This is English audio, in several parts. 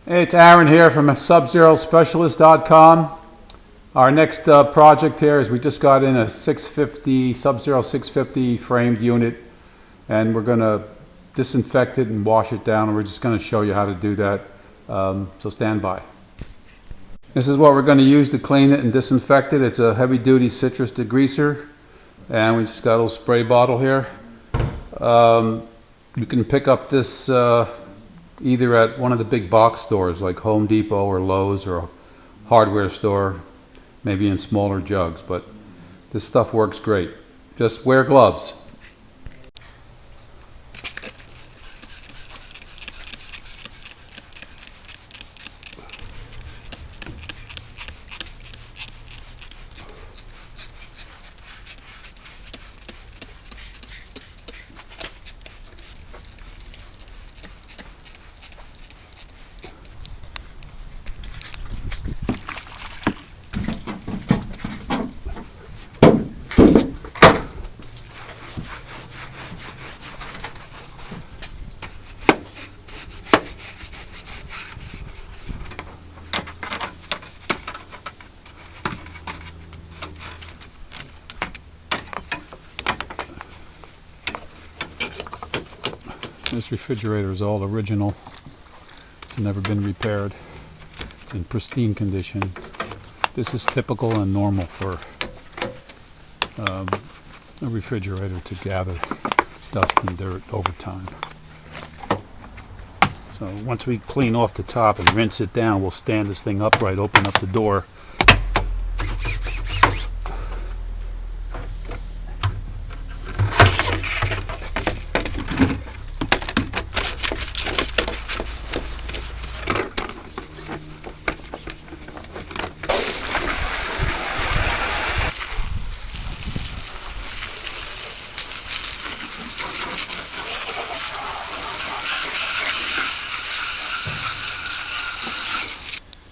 Hey, it's Aaron here from SubZeroSpecialist.com. Our next project here is we just got in a 650 Sub-Zero 650 framed unit, and we're going to disinfect it and wash it down, and we're just going to show you how to do that. So stand by. This is what we're going to use to clean it and disinfect it. It's a heavy-duty citrus degreaser, and we just got a little spray bottle here. You can pick up this either at one of the big box stores like Home Depot or Lowe's, or a hardware store, maybe in smaller jugs, but this stuff works great. Just wear gloves. This refrigerator is all original. It's never been repaired. It's in pristine condition. This is typical and normal for a refrigerator to gather dust and dirt over time. So once we clean off the top and rinse it down, we'll stand this thing upright, open up the door.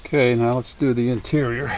Okay, now let's do the interior.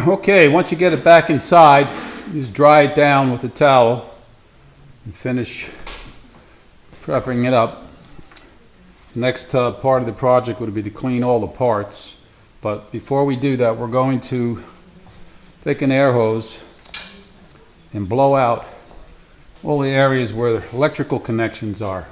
Okay, once you get it back inside, just dry it down with a towel and finish prepping it up. The next part of the project would be to clean all the parts. But before we do that, we're going to take an air hose and blow out all the areas where electrical connections are.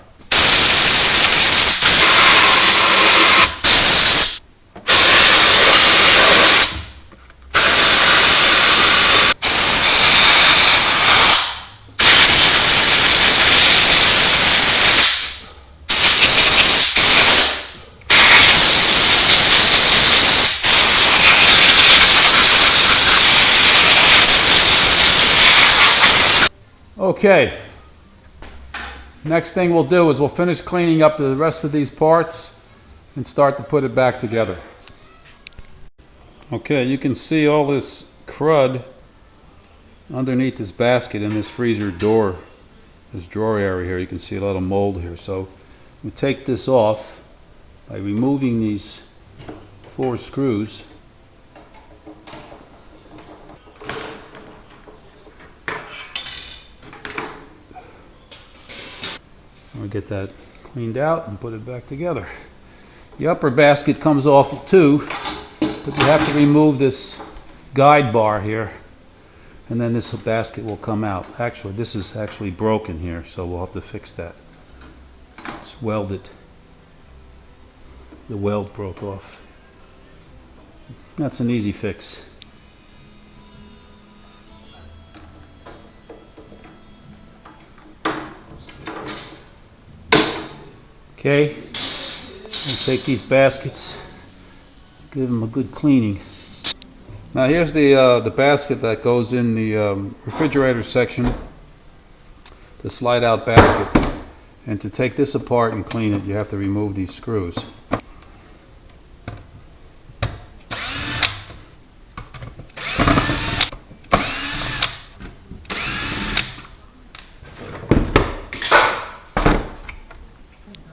Okay, next thing we'll do is we'll finish cleaning up the rest of these parts and start to put it back together. Okay, you can see all this crud underneath this basket in this freezer door, this drawer area here. You can see a lot of mold here. So we take this off by removing these 4 screws. We'll get that cleaned out and put it back together. The upper basket comes off too, but you have to remove this guide bar here, and then this basket will come out. Actually, this is actually broken here, so we'll have to fix that. It's welded. the weld broke off. That's an easy fix. Okay, I'll take these baskets, give them a good cleaning. Now here's the basket that goes in the refrigerator section, the slide out basket. And to take this apart and clean it, you have to remove these screws.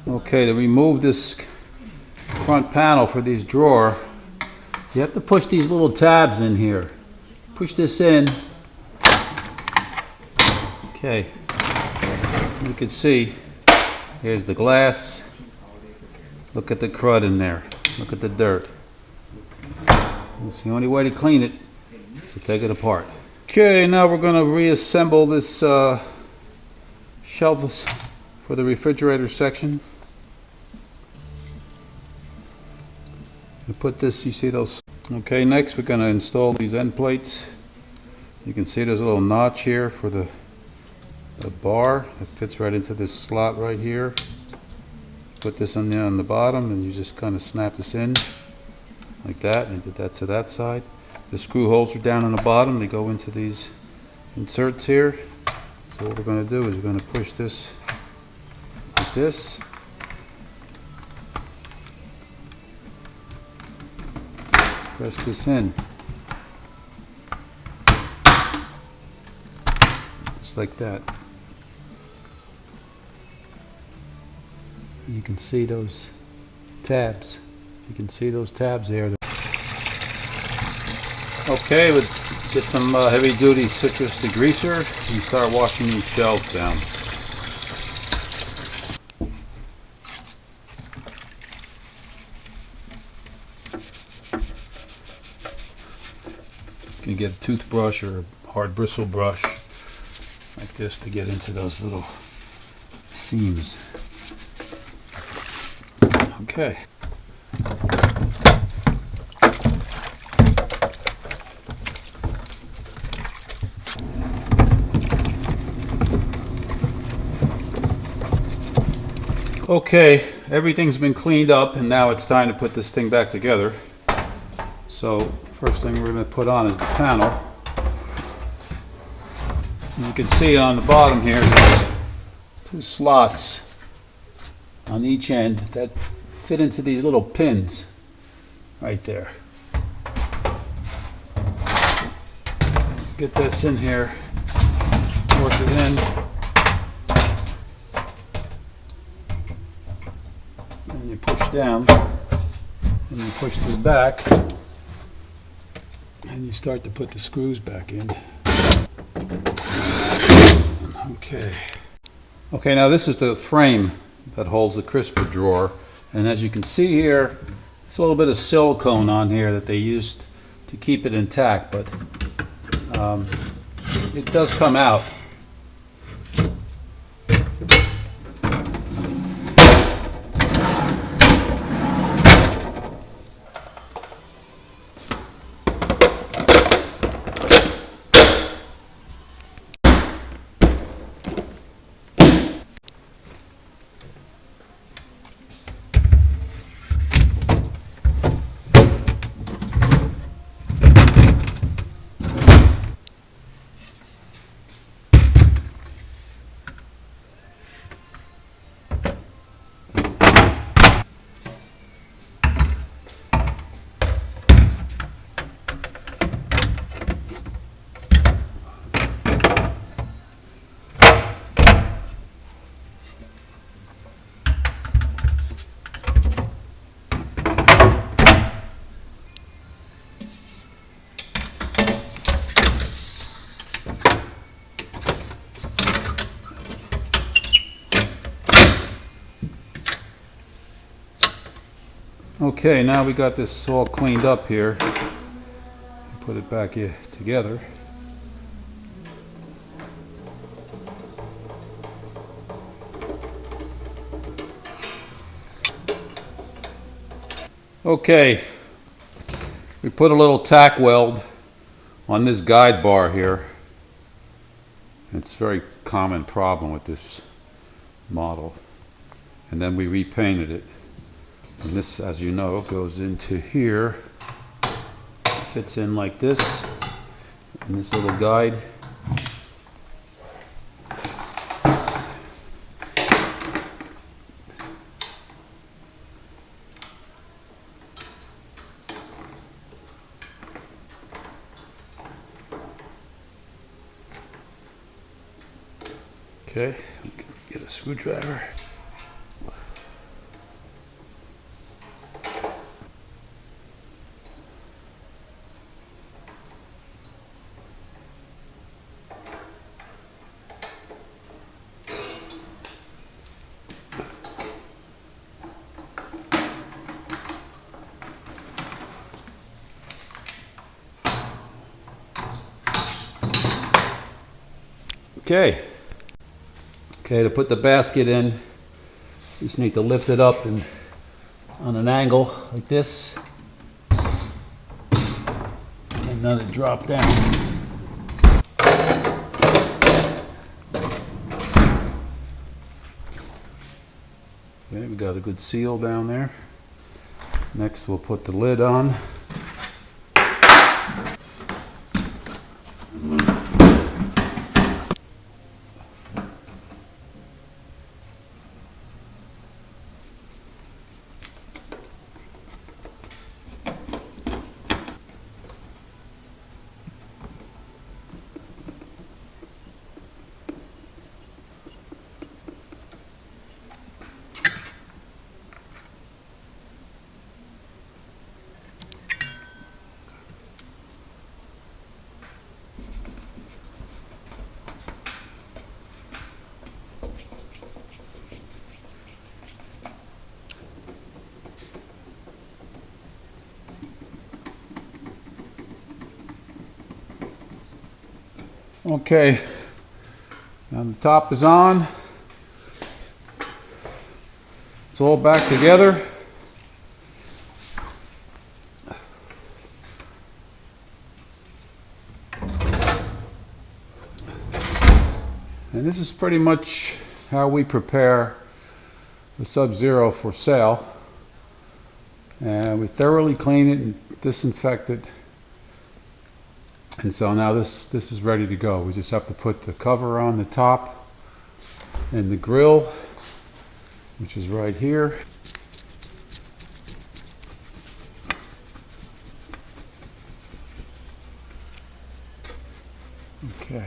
Okay, to remove this front panel for this drawer, you have to push these little tabs in here. Push this in. Okay, you can see here's the glass. Look at the crud in there. Look at the dirt. It's the only way to clean it is to take it apart. Okay, now we're going to reassemble this shelves for the refrigerator section. Put this, you see those. Okay, next we're going to install these end plates. You can see there's a little notch here for the bar that fits right into this slot right here. Put this on there on the bottom, and you just kind of snap this in like that, and did that to that side. The screw holes are down on the bottom. They go into these inserts here. So what we're going to do is we're going to push this like this. Press this in. Just like that. You can see those tabs. You can see those tabs there. Okay, we'll get some heavy-duty citrus degreaser and start washing these shelves down. You can get a toothbrush or a hard bristle brush like this to get into those little seams. Okay. Okay, everything's been cleaned up, and now it's time to put this thing back together. So first thing we're going to put on is the panel. You can see on the bottom here there's two slots on each end that fit into these little pins right there. Get this in here, work it in, and you push down, and you push this back, and you start to put the screws back in. Okay. Okay, now this is the frame that holds the crisper drawer, and as you can see here, it's a little bit of silicone on here that they used to keep it intact, but it does come out. Okay, now we got this all cleaned up here. Put it back here together. Okay, we put a little tack weld on this guide bar here. It's a very common problem with this model. And then we repainted it. And this, as you know, goes into here. Fits in like this, in this little guide. Okay, we can get a screwdriver. Okay. Okay, to put the basket in, you just need to lift it up and on an angle like this, and let it drop down. Okay, we got a good seal down there. Next, we'll put the lid on. Okay, now the top is on. It's all back together. And this is pretty much how we prepare the Sub-Zero for sale. And we thoroughly clean it and disinfect it. And so now this is ready to go. We just have to put the cover on the top and the grill, which is right here. Okay.